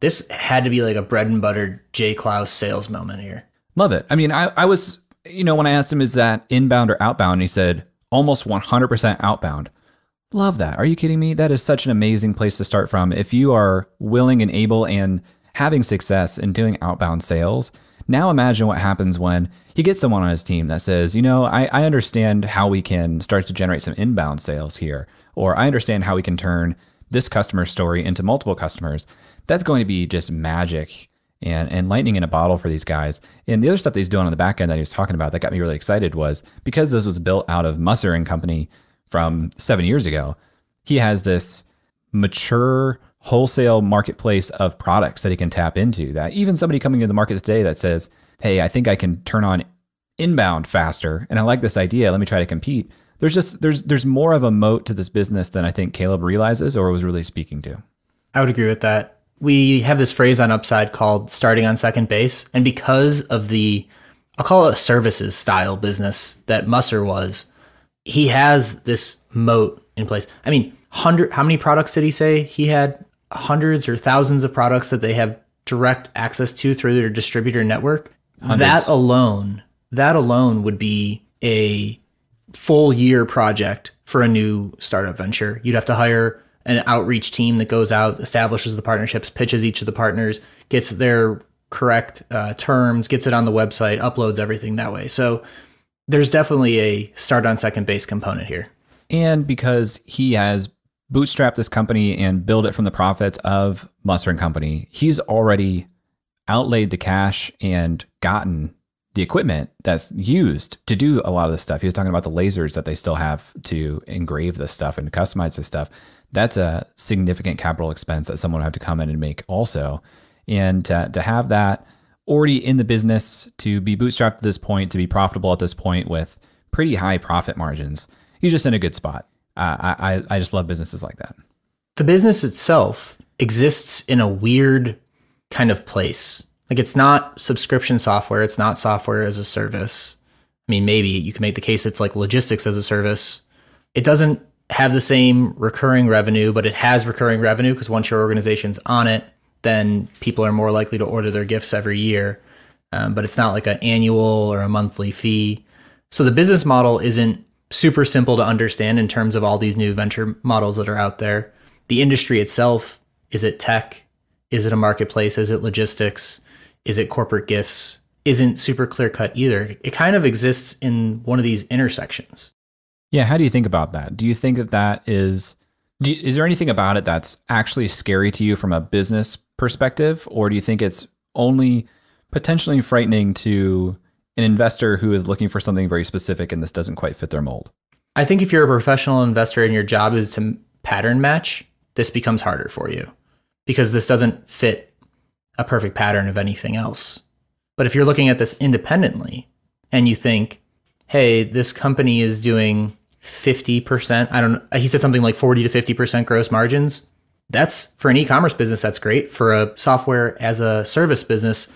This had to be like a bread and butter J. Klaus sales moment here. Love it. I mean, I was, when I asked him, is that inbound or outbound? And he said, almost 100% outbound. Love that. Are you kidding me? That is such an amazing place to start from. If you are willing and able and having success in doing outbound sales, now imagine what happens when he gets someone on his team that says, I understand how we can start to generate some inbound sales here, or I understand how we can turn this customer story into multiple customers. That's going to be just magic and lightning in a bottle for these guys. And the other stuff that he's doing on the back end that he was talking about that got me really excited was because this was built out of Musser and Company from 7 years ago, he has this mature wholesale marketplace of products that he can tap into that even somebody coming into the market today that says, hey, I think I can turn on inbound faster and I like this idea, let me try to compete. There's more of a moat to this business than I think Caleb realizes or was really speaking to. I would agree with that. We have this phrase on Upside called starting on second base. And because of I'll call it a services style business that Musser was, he has this moat in place. I mean, how many products did he say? He had hundreds or thousands of products that they have direct access to through their distributor network. Hundreds. That alone would be a full year project for a new startup venture. You'd have to hire an outreach team that goes out, establishes the partnerships, pitches each of the partners, gets their correct terms, gets it on the website, uploads everything that way. So there's definitely a start on second base component here. And because he has bootstrapped this company and built it from the profits of Musser and Company, he's already outlaid the cash and gotten the equipment that's used to do a lot of this stuff. He was talking about the lasers that they still have to engrave this stuff and customize this stuff. That's a significant capital expense that someone would have to come in and make also. And to have that already in the business, to be bootstrapped at this point, to be profitable at this point with pretty high profit margins, he's just in a good spot. I just love businesses like that. The business itself exists in a weird kind of place. Like, it's not subscription software. It's not software as a service. I mean, maybe you can make the case it's like logistics as a service. It doesn't have the same recurring revenue, but it has recurring revenue because once your organization's on it, then people are more likely to order their gifts every year. But it's not like an annual or a monthly fee. So the business model isn't super simple to understand in terms of all these new venture models that are out there. The industry itself, is it tech? Is it a marketplace? Is it logistics? Is it corporate gifts? Isn't super clear cut either. It kind of exists in one of these intersections. Yeah. How do you think about that? Do you think that is there anything about it that's actually scary to you from a business perspective? Or do you think it's only potentially frightening to an investor who is looking for something very specific and this doesn't quite fit their mold? I think if you're a professional investor and your job is to pattern match, this becomes harder for you because this doesn't fit a perfect pattern of anything else. But if you're looking at this independently and you think, hey, this company is doing 50%, he said something like 40 to 50% gross margins. That's, for an e-commerce business, that's great. For a software as a service business,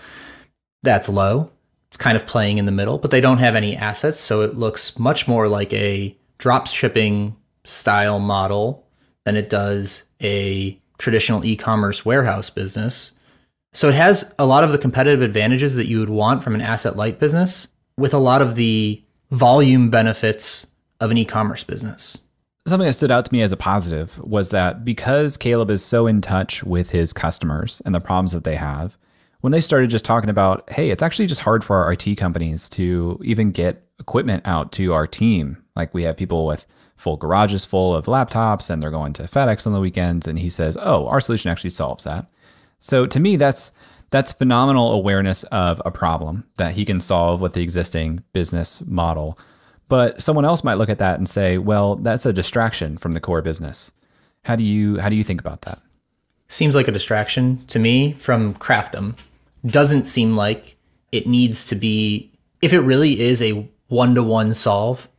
that's low. It's kind of playing in the middle, but they don't have any assets. So it looks much more like a drop shipping style model than it does a traditional e-commerce warehouse business. So it has a lot of the competitive advantages that you would want from an asset light business with a lot of the volume benefits of an e-commerce business. Something that stood out to me as a positive was that because Caleb is so in touch with his customers and the problems that they have, when they started just talking about, hey, it's actually just hard for our IT companies to even get equipment out to our team. Like, we have people with full garages full of laptops and they're going to FedEx on the weekends. And he says, oh, our solution actually solves that. So to me, that's phenomenal awareness of a problem that he can solve with the existing business model. But someone else might look at that and say, well, that's a distraction from the core business. How do you think about that? Seems like a distraction to me from Craftum. Doesn't seem like it needs to be, if it really is a one-to-one solve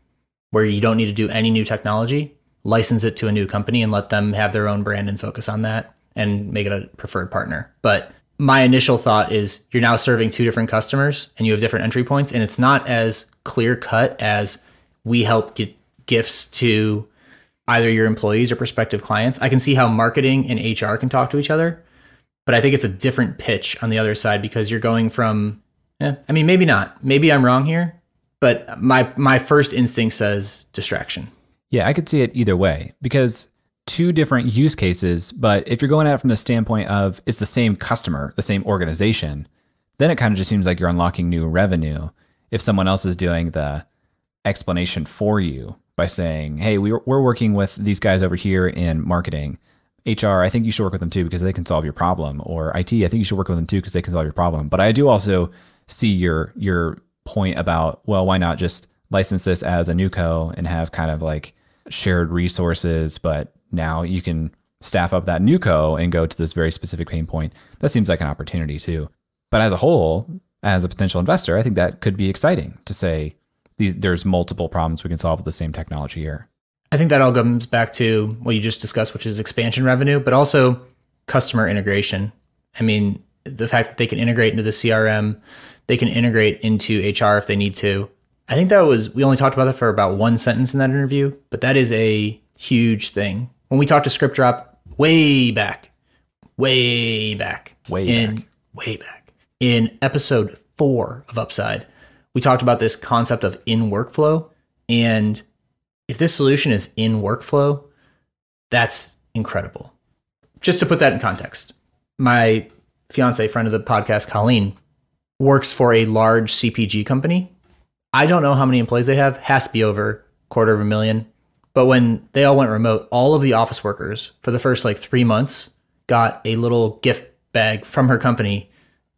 where you don't need to do any new technology, license it to a new company and let them have their own brand and focus on that and make it a preferred partner. But my initial thought is you're now serving two different customers and you have different entry points, and it's not as clear cut as we help get gifts to either your employees or prospective clients. I can see how marketing and HR can talk to each other, but I think it's a different pitch on the other side because you're going from, maybe not. Maybe I'm wrong here, but my first instinct says distraction. Yeah, I could see it either way because two different use cases, but if you're going at it from the standpoint of it's the same customer, the same organization, then it kind of just seems like you're unlocking new revenue if someone else is doing the explanation for you by saying, hey, we're working with these guys over here in marketing. HR, I think you should work with them too because they can solve your problem. Or IT, I think you should work with them too because they can solve your problem. But I do also see your point about, well, why not just license this as a new co and have kind of like shared resources, but now you can staff up that new co and go to this very specific pain point. That seems like an opportunity too. But as a whole, as a potential investor, I think that could be exciting to say there's multiple problems we can solve with the same technology here. I think that all comes back to what you just discussed, which is expansion revenue, but also customer integration. I mean, the fact that they can integrate into the CRM, they can integrate into HR if they need to. I think we only talked about that for about one sentence in that interview, but that is a huge thing. When we talked to ScriptDrop way back in episode 4 of Upside, we talked about this concept of in workflow. And if this solution is in workflow, that's incredible. Just to put that in context, my fiance, friend of the podcast, Colleen, works for a large CPG company. I don't know how many employees they have, has to be over 250,000. But when they all went remote, all of the office workers for the first 3 months got a little gift bag from her company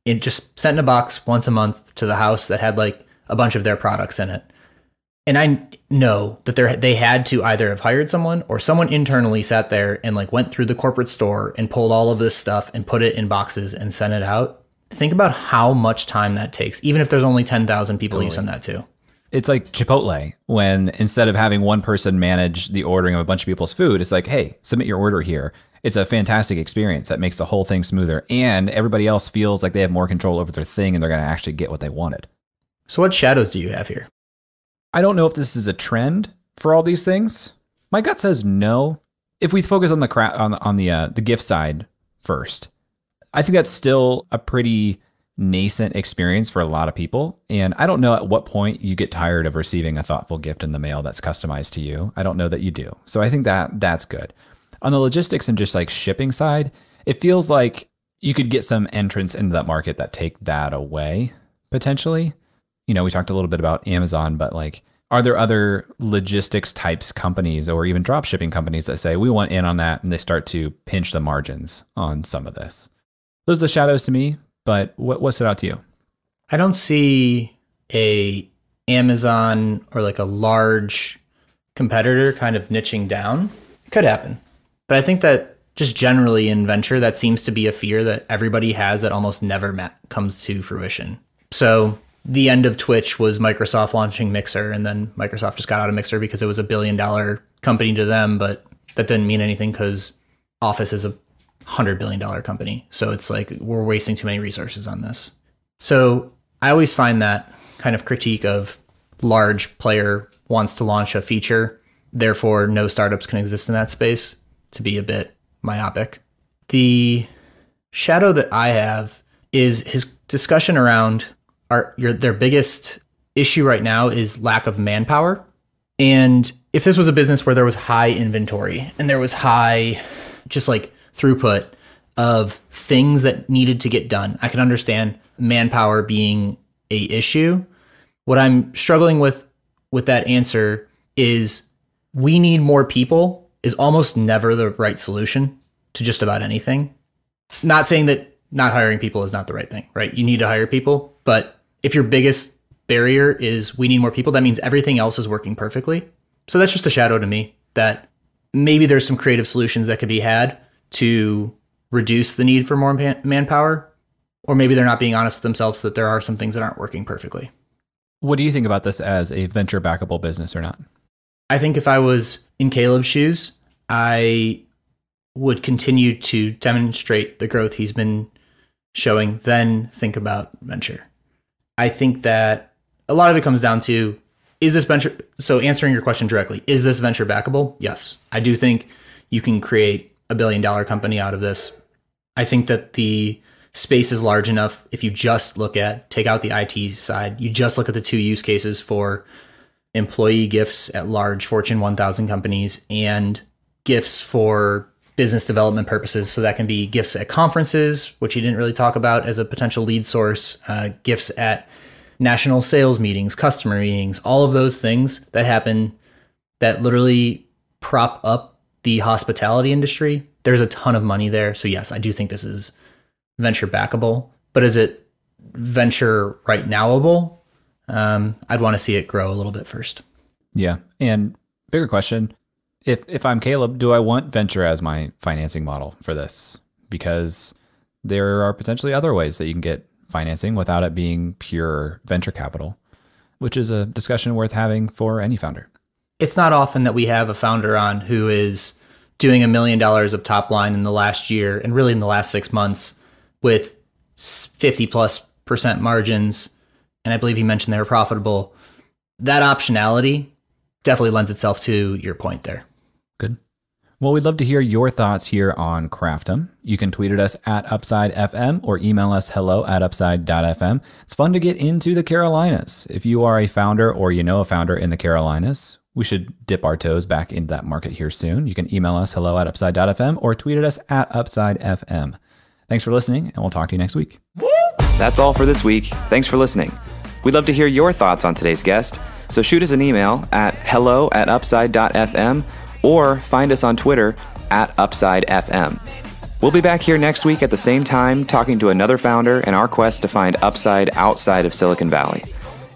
and just sent in a box once a month to the house that had a bunch of their products in it. And I know that they had to either have hired someone or someone internally sat there and went through the corporate store and pulled all of this stuff and put it in boxes and sent it out. Think about how much time that takes, even if there's only 10,000 people you send that to. It's like Chipotle, when instead of having one person manage the ordering of a bunch of people's food, it's like, hey, submit your order here. It's a fantastic experience that makes the whole thing smoother, and everybody else feels like they have more control over their thing and they're going to actually get what they wanted. So what shadows do you have here? I don't know if this is a trend for all these things. My gut says no. If we focus on the gift side first, I think that's still a pretty nascent experience for a lot of people. And I don't know at what point you get tired of receiving a thoughtful gift in the mail that's customized to you. I don't know that you do. So I think that's good. On the logistics and just shipping side, it feels like you could get some entrants into that market that take that away potentially. We talked a little bit about Amazon, but are there other logistics types companies or even drop shipping companies that say we want in on that, and they start to pinch the margins on some of this? Those are the shadows to me, but what stood out to you? I don't see a Amazon or a large competitor kind of niching down. It could happen. But I think that just generally in venture, that seems to be a fear that everybody has that almost never comes to fruition. So the end of Twitch was Microsoft launching Mixer, and then Microsoft just got out of Mixer because it was $1 billion company to them, but that didn't mean anything because Office is a $100 billion company. So it's we're wasting too many resources on this. So I always find that kind of critique of large player wants to launch a feature, therefore no startups can exist in that space, to be a bit myopic. The shadow that I have is his discussion around their biggest issue right now is lack of manpower. And if this was a business where there was high inventory and there was high just throughput of things that needed to get done, I can understand manpower being a issue. What I'm struggling with that answer is we need more people is almost never the right solution to just about anything. Not saying that not hiring people is not the right thing, right? You need to hire people, but if your biggest barrier is we need more people, that means everything else is working perfectly. So that's just a shadow to me that maybe there's some creative solutions that could be had to reduce the need for more manpower, or maybe they're not being honest with themselves that there are some things that aren't working perfectly. What do you think about this as a venture backable business or not? I think if I was in Caleb's shoes, I would continue to demonstrate the growth he's been showing, then think about venture. I think that a lot of it comes down to, is this venture? So answering your question directly, is this venture backable? Yes. I do think you can create $1 billion company out of this. I think that the space is large enough. If you just take out the IT side, you just look at the two use cases for employee gifts at large Fortune 1000 companies and gifts for business development purposes. So that can be gifts at conferences, which you didn't really talk about as a potential lead source, gifts at national sales meetings, customer meetings, all of those things that happen that literally prop up the hospitality industry. There's a ton of money there. So yes, I do think this is venture backable, but is it venture right nowable? I'd want to see it grow a little bit first. Yeah. And bigger question, if I'm Caleb, do I want venture as my financing model for this? Because there are potentially other ways that you can get financing without it being pure venture capital, which is a discussion worth having for any founder. It's not often that we have a founder on who is doing $1 million of top line in the last year and really in the last 6 months with 50+% margins. And I believe you mentioned they were profitable. That optionality definitely lends itself to your point there. Good. Well, we'd love to hear your thoughts here on Craftum. You can tweet at us at UpsideFM or email us hello@upside.fm. It's fun to get into the Carolinas. If you are a founder or you know a founder in the Carolinas, we should dip our toes back into that market here soon. You can email us hello@upside.fm or tweet at us at upsidefm. Thanks for listening, and we'll talk to you next week. That's all for this week. Thanks for listening. We'd love to hear your thoughts on today's guest, so shoot us an email at hello@upside.fm or find us on Twitter at upsidefm. We'll be back here next week at the same time talking to another founder in our quest to find upside outside of Silicon Valley.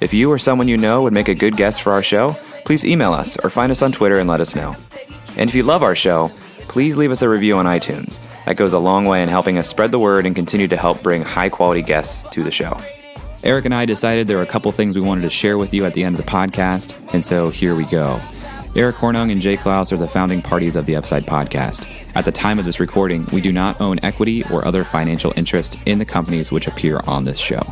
If you or someone you know would make a good guest for our show, please email us or find us on Twitter and let us know. And if you love our show, please leave us a review on iTunes. That goes a long way in helping us spread the word and continue to help bring high-quality guests to the show. Eric and I decided there were a couple things we wanted to share with you at the end of the podcast, and so here we go. Eric Hornung and Jay Klaus are the founding parties of the Upside podcast. At the time of this recording, we do not own equity or other financial interest in the companies which appear on this show.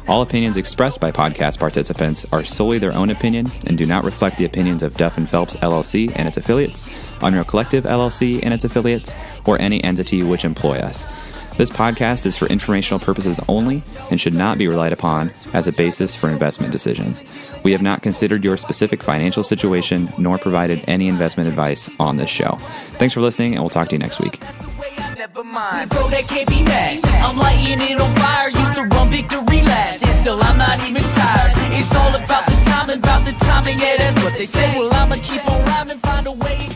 All opinions expressed by podcast participants are solely their own opinion and do not reflect the opinions of Duff & Phelps LLC and its affiliates, Unreal Collective LLC and its affiliates, or any entity which employ us. This podcast is for informational purposes only and should not be relied upon as a basis for investment decisions. We have not considered your specific financial situation nor provided any investment advice on this show. Thanks for listening, and we'll talk to you next week. Never mind, bro, that can't be matched. I'm lighting it on fire, used to run victory laps, and still I'm not even tired. It's all about the timing, yeah, that's what they say. Well, I'ma keep on rhyming, find a way.